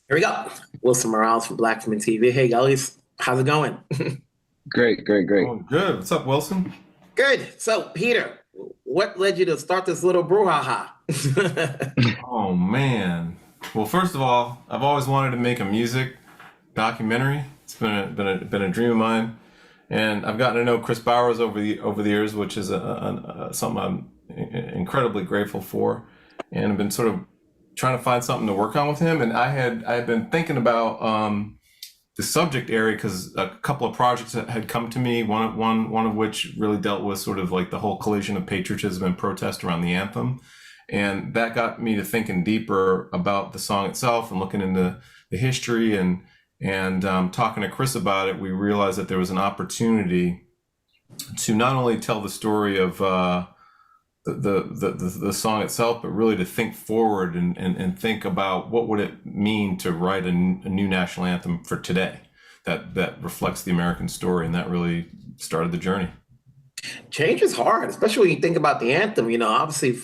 Here we go. Wilson Morales from Black Women TV. Hey, guys. How's it going? Great, great, great. Oh, good. What's up, Wilson? Good. So, Peter, what led you to start this little brouhaha? Oh man. Well, first of all, I've always wanted to make a music documentary. It's been a dream of mine, and I've gotten to know Kris Bowers over the years, which is something I'm incredibly grateful for, and I've been sort of trying to find something to work on with him. And I had been thinking about the subject area because a couple of projects that had come to me. One of which really dealt with sort of like the whole collision of patriotism and protest around the anthem. And that got me to thinking deeper about the song itself and looking into the history and talking to Kris about it. We realized that there was an opportunity to not only tell the story of the song itself, but really to think forward and think about what would it mean to write a new national anthem for today that reflects the American story, and that really started the journey. Change is hard, especially when you think about the anthem. Obviously,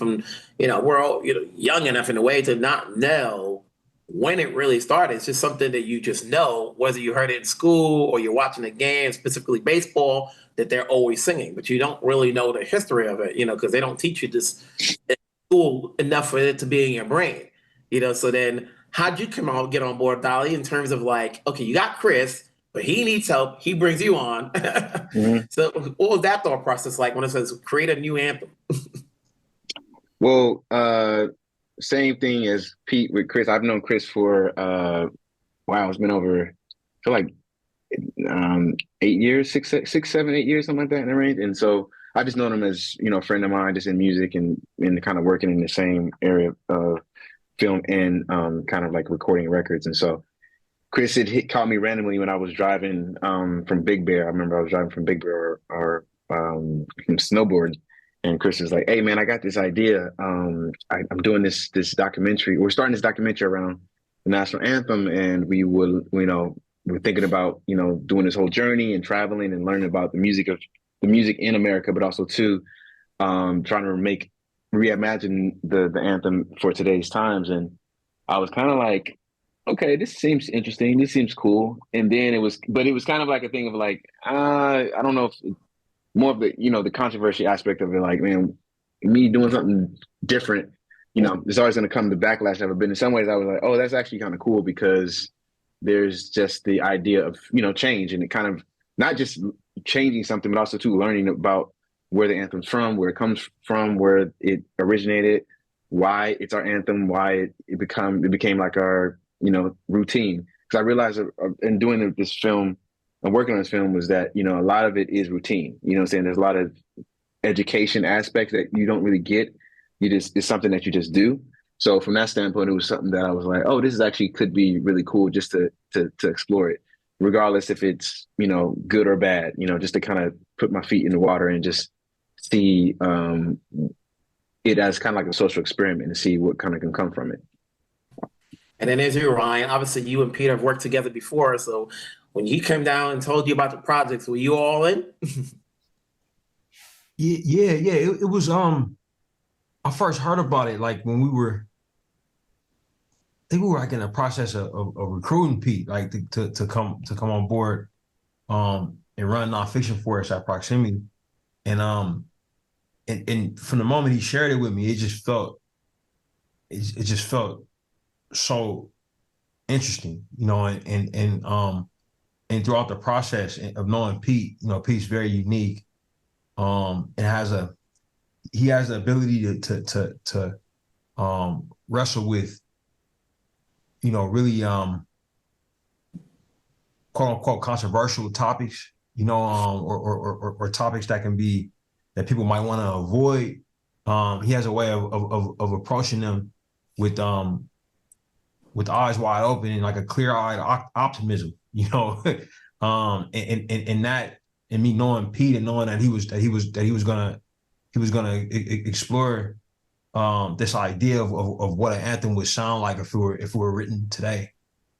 we're all young enough in a way to not know when it really started. It's just something that you just know, whether you heard it in school or you're watching a game, specifically baseball, that they're always singing, but you don't really know the history of it, because they don't teach you this in school enough for it to be in your brain, So then, how'd you get on board, Dahi, in terms of like, okay, you got Kris, but he needs help. He brings you on. Mhm. So, what was that thought process like when it says create a new anthem? Well, same thing as Pete with Kris. I've known Kris for wow, it's been over, I feel like 8 years, six, 7, 8 years, something like that in the range. And so I've just known him as, a friend of mine, just in music and kind of working in the same area of film and kind of like recording records. And so Kris had called me randomly when I was driving from Big Bear. I remember I was driving from Big Bear or from snowboard. And Kris was like, "Hey man, I got this idea. I'm doing this documentary. We're starting this documentary around the national anthem, and we're thinking about doing this whole journey and traveling and learning about the music in America, but also too trying to reimagine the anthem for today's times." And I was kind of like, "Okay, this seems interesting. This seems cool." And then it was kind of like a thing of like, I don't know if more of the controversy aspect of it, like, man, me doing something different, there's always going to come the backlash of it. But in some ways I was like, oh, that's actually kind of cool because there's just the idea of, change, and it kind of not just changing something, but also too learning about where the anthem's from, where it comes from, where it originated, why it's our anthem, why it became like our, routine. Because I realized in doing this film and working on this film was that, a lot of it is routine. You know what I'm saying? There's a lot of education aspects that you don't really get. It's something that you just do. So from that standpoint, it was something that I was like, oh, this is actually could be really cool just to explore it, regardless if it's, good or bad, just to kind of put my feet in the water and just see it as kind of like a social experiment and see what kind of can come from it. And then there's you, Ryan. Obviously, you and Peter have worked together before. So when he came down and told you about the projects, were you all in? Yeah. It was I first heard about it like when I think we were like in the process of recruiting Pete, like to come on board and run nonfiction for us at Proximity. And from the moment he shared it with me, it just felt so interesting, and throughout the process of knowing Pete, Pete's very unique. And he has the ability to wrestle with, really quote unquote controversial topics, or topics that people might want to avoid. He has a way of approaching them with eyes wide open and like a clear-eyed optimism, and that, and me knowing Pete and knowing that he was gonna explore this idea of what an anthem would sound like if it were written today.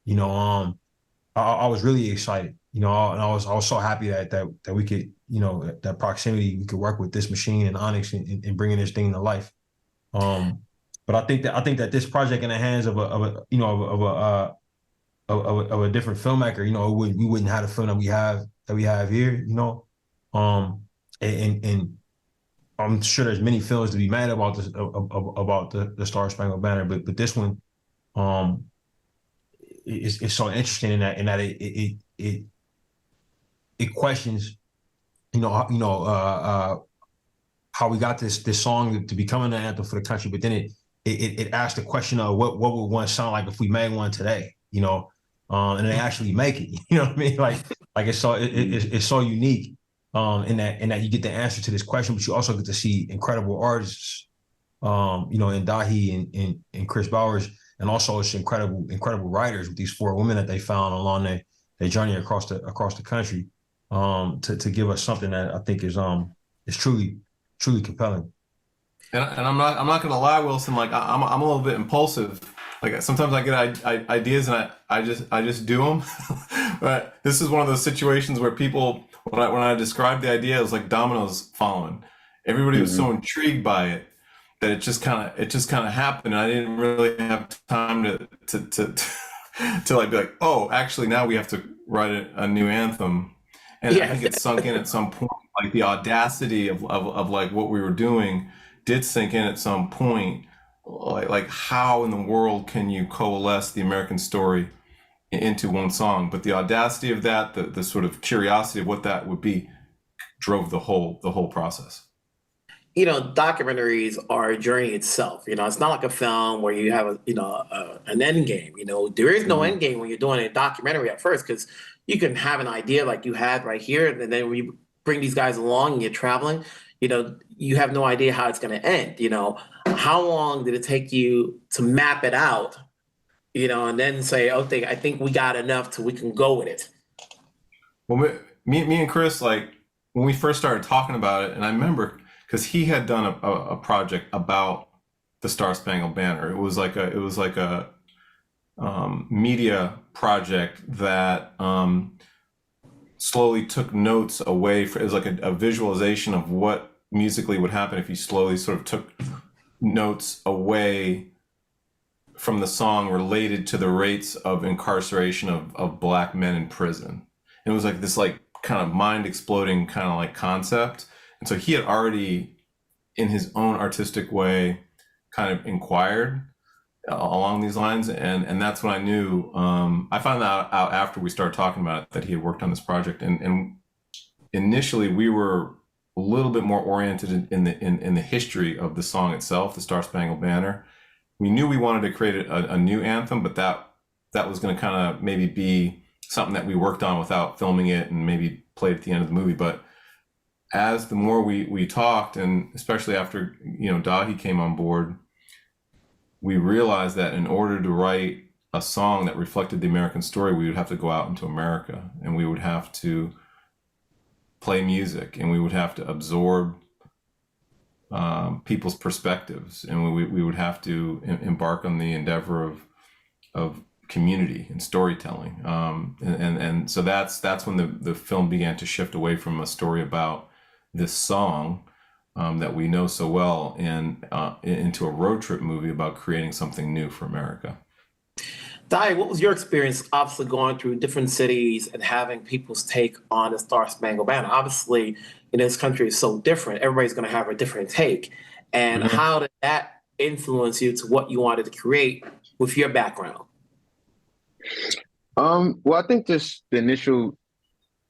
I was really excited, and I was so happy that we could, that Proximity, we could work with this machine and Onyx and bringing this thing to life. But I think that this project in the hands of a of a different filmmaker, you know, we wouldn't have the film that we have here, you know. And I'm sure there's many films to be mad about this about the Star-Spangled Banner, but this one is so interesting in that it questions, how we got this song to becoming an anthem for the country, but then it asks the question of what would one sound like if we made one today, you know, and they actually make it, you know what I mean? Like it's so unique, in that you get the answer to this question, but you also get to see incredible artists, in Dahi and Kris Bowers, and also it's incredible writers with these four women that they found along their journey across the country, to give us something that I think is truly compelling. And I'm not gonna lie, Wilson. Like I'm a little bit impulsive. Like sometimes I get ideas and I just do them. But this is one of those situations where people, when I described the idea, it was like dominoes falling. Everybody was so intrigued by it that it just kind of happened, and I didn't really have time to like be like, oh, actually now we have to write a new anthem. And I think it sunk in at some point, like the audacity of like what we were doing did sink in at some point. Like how in the world can you coalesce the American story into one song? But the audacity of that, the sort of curiosity of what that would be, drove the whole process. Documentaries are a journey itself. It's not like a film where you have an end game. There is no end game when you're doing a documentary at first, because you can have an idea like you had right here, and then when you bring these guys along and you're traveling, you have no idea how it's going to end. How long did it take you to map it out, and then say, okay, I think we got enough till we can go with it? Well, me and Kris, like when we first started talking about it, and I remember because he had done a project about the Star-Spangled Banner. It was like a media project that slowly took notes away. It was like a visualization of what musically would happen if you slowly sort of took notes away from the song related to the rates of incarceration of Black men in prison. And it was like this like kind of mind exploding kind of like concept. And so he had already, in his own artistic way, kind of inquired along these lines. And that's when I knew, I found out after we started talking about it, that he had worked on this project. And initially we were a little bit more oriented in the history of the song itself, the Star-Spangled Banner. We knew we wanted to create a new anthem, but that was going to kind of maybe be something that we worked on without filming it and maybe played at the end of the movie. But as the more we talked, and especially after Dahi came on board, we realized that in order to write a song that reflected the American story, we would have to go out into America, and we would have to play music, and we would have to absorb people's perspectives, and we would have to embark on the endeavor of community and storytelling. And so that's when the film began to shift away from a story about this song that we know so well, and into a road trip movie about creating something new for America. Dahi, what was your experience, obviously going through different cities and having people's take on the Star-Spangled Banner? Obviously, this country is so different. Everybody's going to have a different take. And how did that influence you to what you wanted to create with your background? Well, I think just the initial,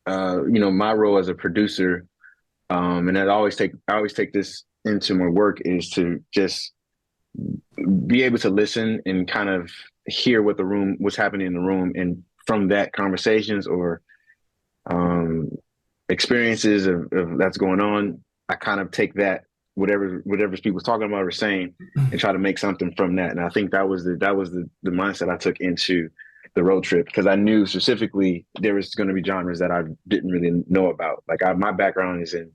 my role as a producer, and I always take this into my work, is to just be able to listen and kind of hear what's happening in the room, and from that, conversations or experiences of that's going on, I kind of take that whatever people's talking about or saying, and try to make something from that. And I think that was the mindset I took into the road trip, because I knew specifically there was going to be genres that I didn't really know about. Like my background is in,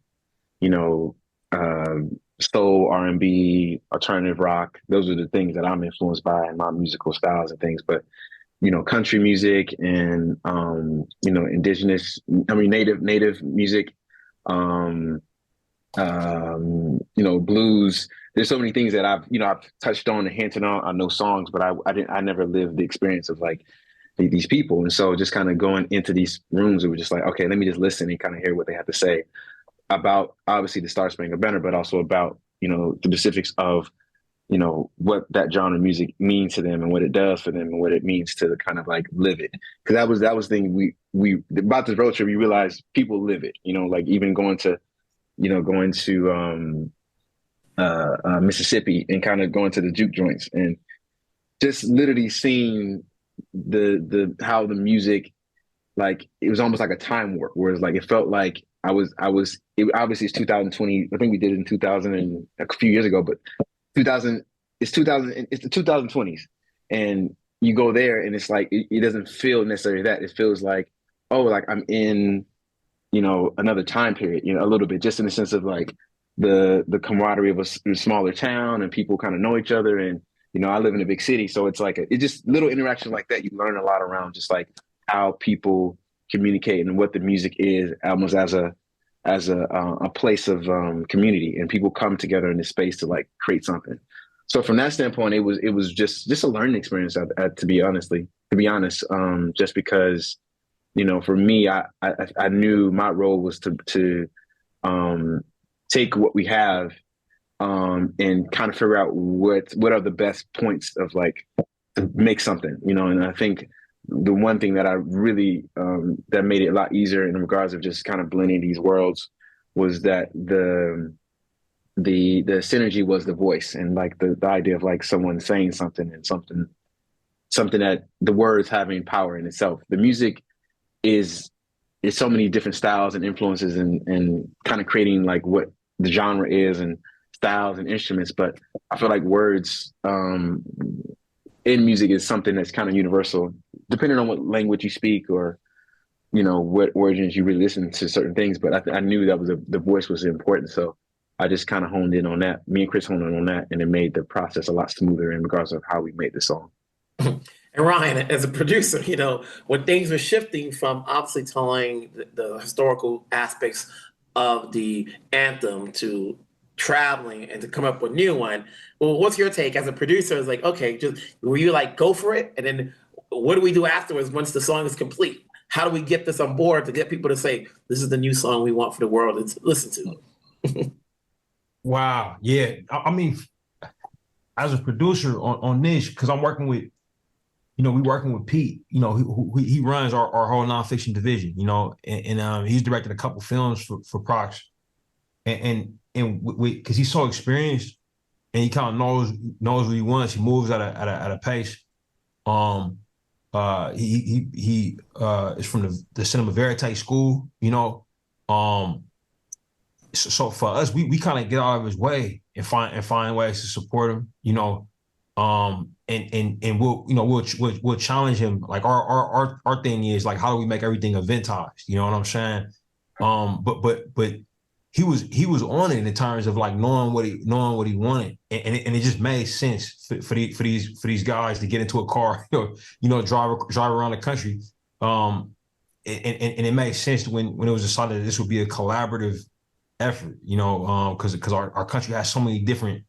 soul, R&B, alternative rock. Those are the things that I'm influenced by in my musical styles and things. But, country music and, native music, blues. There's so many things that I've touched on and hinted on. I know songs, but I never lived the experience of like these people. And so just kind of going into these rooms, it was just like, okay, let me just listen and kind of hear what they have to say about obviously the Star-Spangled Banner, but also about, you know, the specifics of, you know, what that genre of music means to them and what it does for them and what it means to kind of like live it. Because that was the thing we about this road trip, we realized people live it, you know, like even going to Mississippi and kind of going to the juke joints and just literally seeing the how the music, like it was almost like a time warp, whereas like it felt like obviously it's 2020. I think we did it in 2000 and a few years ago, but 2000 it's the 2020s, and you go there and it's like it doesn't feel necessarily that. It feels like, oh, like I'm in, you know, another time period, you know, a little bit, just in the sense of like the camaraderie of a smaller town and people kind of know each other. And you know, I live in a big city, so it's like it's just little interaction like that. You learn a lot around just like how people communicate and what the music is, almost as a place of community, and people come together in this space to like create something. So from that standpoint, it was just a learning experience. To be honest, just because, you know, for me, I knew my role was to take what we have and kind of figure out what are the best points of like to make something, you know. And I think the one thing that I really that made it a lot easier in regards of just kind of blending these worlds was that the synergy was the voice, and like the idea of like someone saying something and something that the words having power in itself. The music is so many different styles and influences and kind of creating like what the genre is and styles and instruments, but I feel like words in music is something that's kind of universal, depending on what language you speak or, you know, what origins you really listen to certain things. But I knew that was the voice was important, so I just kind of honed in on that. Me and Kris honed in on that, and it made the process a lot smoother in regards of how we made the song. And Ryan, as a producer, you know, when things were shifting from obviously telling the historical aspects of the anthem to traveling and to come up with a new one, well, what's your take as a producer? Is like, okay, just were you like go for it, and then what do we do afterwards once the song is complete? How do we get this on board to get people to say this is the new song we want for the world to listen to? Wow, yeah. I mean, as a producer on this, because I'm working with, you know, we working with Pete, you know, he runs our whole nonfiction division, you know, and he's directed a couple films for Prox, and because he's so experienced and he kind of knows what he wants. He moves at a pace. He is from the Cinema Verite school, you know. So for us, we kind of get out of his way and find ways to support him, you know. And we'll challenge him. Like our thing is like, how do we make everything eventized? You know what I'm saying? But he was on it in terms of like knowing what he wanted, and it just made sense for these guys to get into a car, you know, drive around the country. And it made sense when it was decided that this would be a collaborative effort, you know, because our country has so many different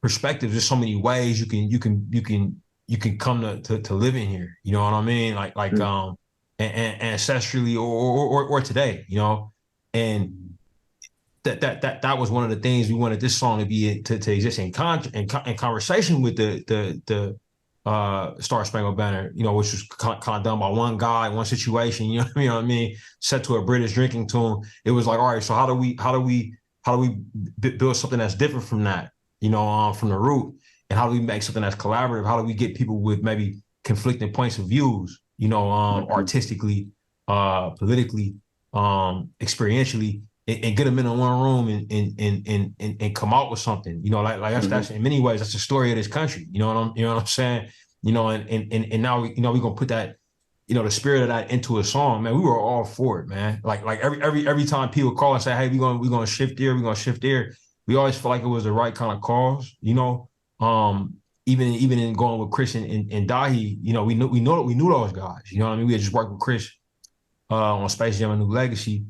perspectives. There's so many ways you can come to live in here. You know what I mean? Like and ancestrally or today, you know. And that was one of the things we wanted this song to be to exist in conversation with the Star-Spangled Banner, you know, which was kind of done by one guy, one situation, you know what I mean, set to a British drinking tune. It was like, all right, so how do we build something that's different from that, you know, from the root, and how do we make something that's collaborative? How do we get people with maybe conflicting points of views, you know, artistically, politically, experientially, and get them in one room and come out with something, you know, like that's in many ways that's the story of this country, you know what I'm saying, you know, and now you know we're gonna put that, you know, the spirit of that into a song, man. We were all for it, man. Like every time people call and say, hey, we're gonna shift here, we always feel like it was the right kind of cause, you know. Even in going with Kris and Dahi, you know, we knew those guys, you know what I mean. We had just worked with Kris on Space Jam: A New Legacy.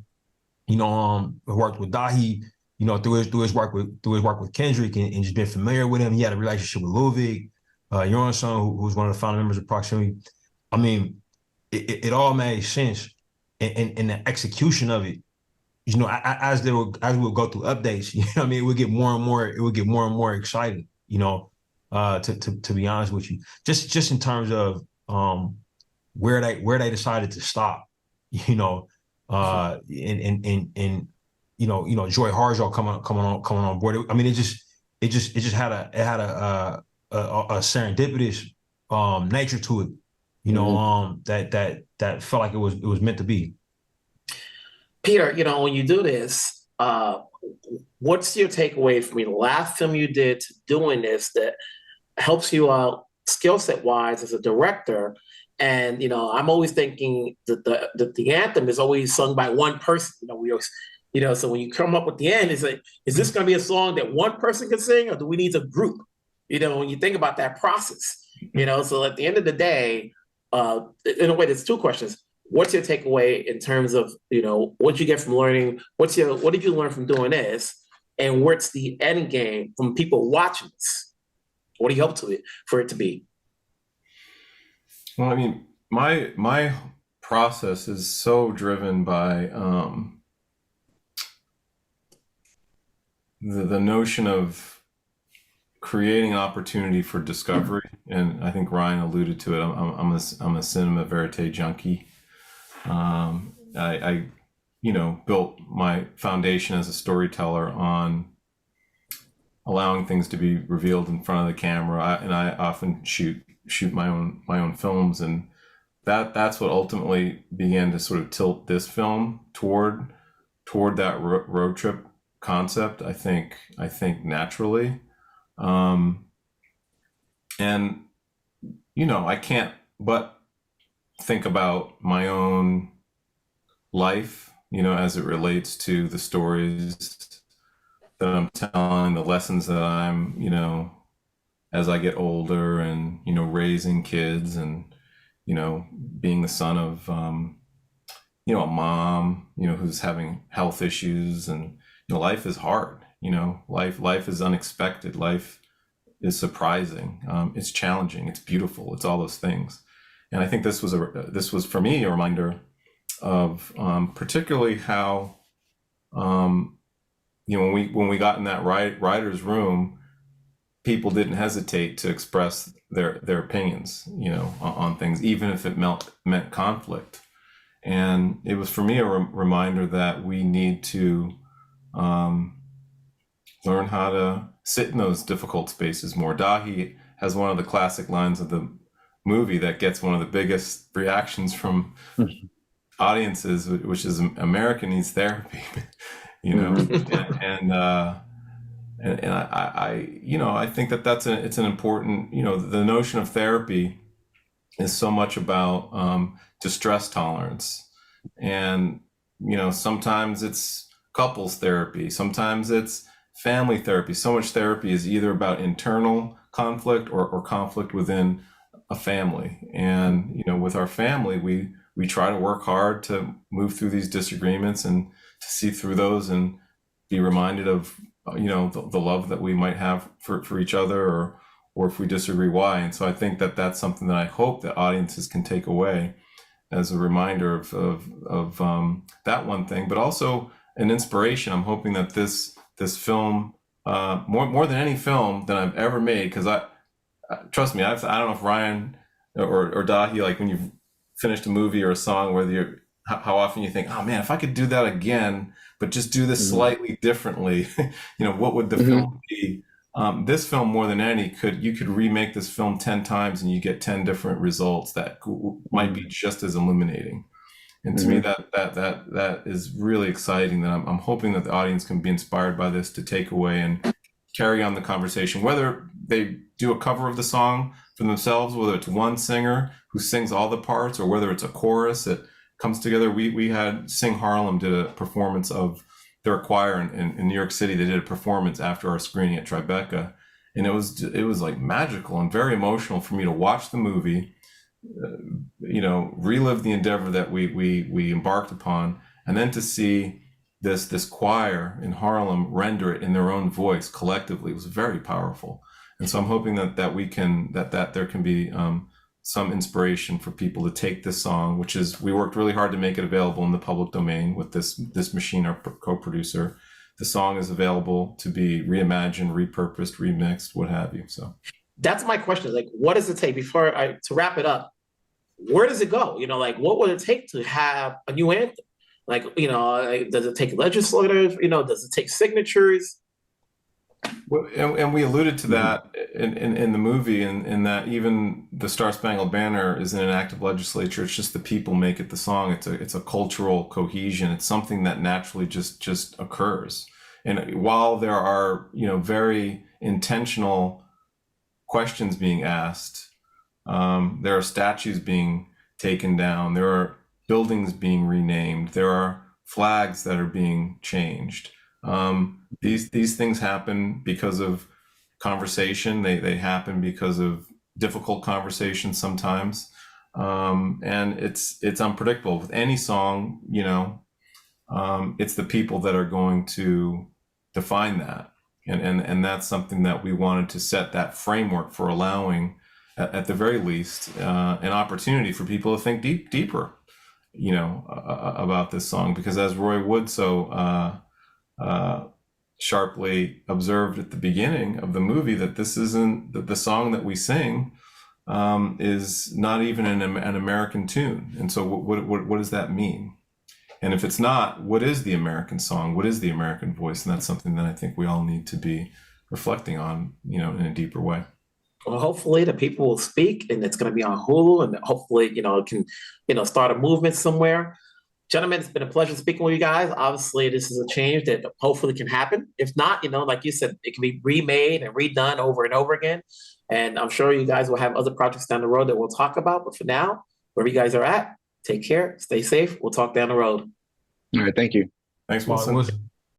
You know, worked with Dahi, you know, through his work with Kendrick and just been familiar with him. He had a relationship with Ludwig. your own son, who's one of the founding members of Proximity. I mean, it all made sense, and the execution of it. You know, as we'll go through updates, you know what I mean, it would get more and more exciting. You know, to be honest with you, just in terms of where they decided to stop. You know, and Joy Harjo coming on board. I mean, it just had a serendipitous nature to it. You know, that felt like it was meant to be. Peter, you know, when you do this, what's your takeaway from the last film you did to doing this that helps you out skill set wise as a director? And, you know, I'm always thinking that the anthem is always sung by one person. You know, we always, you know, so when you come up with the end, it's like, is this going to be a song that one person can sing, or do we need a group? You know, when you think about that process, you know, so at the end of the day, in a way, there's two questions. What's your takeaway in terms of, you know, what you get from learning? What did you learn from doing this? And what's the end game from people watching this? What do you hope for it to be? Well, I mean, my process is so driven by the notion of creating opportunity for discovery, and I think Ryan alluded to it. I'm a cinema verite junkie. I you know, built my foundation as a storyteller on allowing things to be revealed in front of the camera, and I often shoot my own films, and that's what ultimately began to sort of tilt this film toward that road trip concept. I think naturally, and you know, I can't but think about my own life, you know, as it relates to the stories that I'm telling, the lessons that I'm, you know, as I get older, and, you know, raising kids, and, you know, being the son of, you know, a mom, you know, who's having health issues, and, you know, life is hard, you know, life is unexpected. Life is surprising. It's challenging. It's beautiful. It's all those things. And I think this was for me a reminder of particularly how, you know, when we got in that writer's room, people didn't hesitate to express their opinions, you know, on things, even if it meant conflict. And it was for me a reminder that we need to learn how to sit in those difficult spaces more. Dahi has one of the classic lines of the movie that gets one of the biggest reactions from audiences, which is America needs therapy, you know. And I you know, I think it's an important, you know, the notion of therapy is so much about distress tolerance, and, you know, sometimes it's couples therapy, sometimes it's family therapy. So much therapy is either about internal conflict or conflict within a family. And, you know, with our family, we try to work hard to move through these disagreements and to see through those, and be reminded of, you know, the love that we might have for each other, or if we disagree, why. And so I think that's something that I hope that audiences can take away as a reminder of that one thing, but also an inspiration. I'm hoping that this film, more than any film that I've ever made, because trust me, I don't know if Ryan or Dahi, like when you've finished a movie or a song, whether how often you think, oh man, if I could do that again, but just do this slightly differently, you know, what would the film be? This film, more than any, you could remake this film 10 times and you get 10 different results that might be just as illuminating. And to me, that is really exciting. That I'm hoping that the audience can be inspired by this to take away and carry on the conversation, whether they do a cover of the song for themselves, whether it's one singer who sings all the parts, or whether it's a chorus that comes together. We had Sing Harlem did a performance of their choir in New York City. They did a performance after our screening at Tribeca, and it was like magical and very emotional for me to watch the movie, you know, relive the endeavor that we embarked upon, and then to see this choir in Harlem render it in their own voice collectively was very powerful. And so I'm hoping that there can be some inspiration for people to take this song, which is, we worked really hard to make it available in the public domain with this machine, our co-producer. The song is available to be reimagined, repurposed, remixed, what have you. So that's my question. Like, what does it take to wrap it up? Where does it go? Like, what would it take to have a new anthem? Like, does it take legislators? Does it take signatures? Well, and we alluded to that in the movie, in that even the Star-Spangled Banner is in an active legislature. It's just the people make it the song. It's a cultural cohesion. It's something that naturally just occurs. And while there are very intentional questions being asked, there are statues being taken down. There are buildings being renamed. There are flags that are being changed. These things happen because of conversation. They happen because of difficult conversations sometimes, and it's unpredictable. With any song, it's the people that are going to define that, and that's something that we wanted to set that framework for, allowing, at the very least, an opportunity for people to think deeper, about this song, because as Roy Wood so sharply observed at the beginning of the movie, that this isn't, that the song that we sing is not even an American tune. And so what does that mean? And if it's not, what is the American song? What is the American voice? And that's something that I think we all need to be reflecting on, in a deeper way. Well, hopefully the people will speak, and it's going to be on Hulu, and hopefully, it can, start a movement somewhere. Gentlemen, it's been a pleasure speaking with you guys. Obviously, this is a change that hopefully can happen. If not, like you said, it can be remade and redone over and over again. And I'm sure you guys will have other projects down the road that we'll talk about. But for now, wherever you guys are at, take care, stay safe. We'll talk down the road. All right, thank you. Thanks, Wilson.